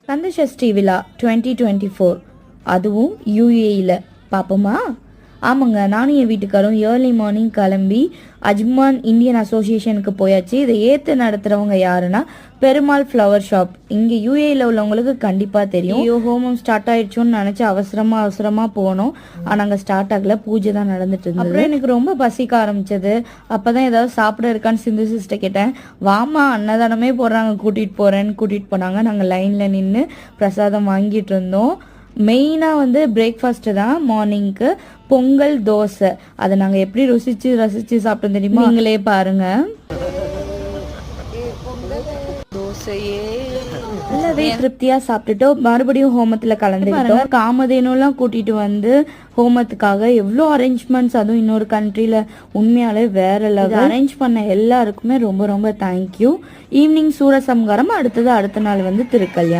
கந்தசஷ்டி விழா 2024 அதுவும் யூஏஇல பார்ப்போமா? ஆமாங்க, நானும் என் வீட்டுக்காரும் ஏர்லி மார்னிங் கிளம்பி அஜ்மான் இந்தியன் அசோசியேஷனுக்கு போயாச்சு. இதை ஏற்று நடத்துகிறவங்க யாருன்னா பெருமாள் ஃப்ளவர் ஷாப். இங்கே யூஏஇல உள்ளவங்களுக்கு கண்டிப்பாக தெரியும். ஐயோ, ஹோமம் ஸ்டார்ட் ஆயிடுச்சோன்னு நினச்சி அவசரமாக போனோம். ஆனால் அங்கே ஸ்டார்ட் ஆகல, பூஜை தான் நடந்துட்டு இருந்தது. அப்புறம் எனக்கு ரொம்ப பசிக்க ஆரம்பிச்சது. அப்போ தான் ஏதாவது சாப்பிட இருக்கான்னு சிந்து சிஸ்டர் கேட்டேன். வாமா, அன்னதானமே போடுறாங்க, கூட்டிகிட்டு போனாங்க. நாங்கள் லைனில் நின்று பிரசாதம் வாங்கிட்டு இருந்தோம். மெயினாக வந்து பிரேக்ஃபாஸ்ட்டு தான். மார்னிங்க்கு பொங்கல் தோசை, அதை நாங்கள் எப்படி ரசித்து சாப்பிட்டோம் தெரியுமா? நீங்களே பாருங்க. நல்லாவே திருப்தியாக சாப்பிட்டுட்டு மறுபடியும் ஹோமத்தில் கலந்துக்கிட்டோம். காமதேனுலாம் கூட்டிகிட்டு வந்து ஹோமத்துக்காக எவ்வளோ அரேஞ்ச்மெண்ட்ஸ், அதுவும் இன்னொரு கண்ட்ரியில் உண்மையாலே வேற லெவல். அரேஞ்ச் பண்ண எல்லாருக்குமே ரொம்ப ரொம்ப தேங்க்யூ. ஈவினிங் சூரசம்ஹாரம், அடுத்த நாள் வந்து திருக்கல்யாணம்.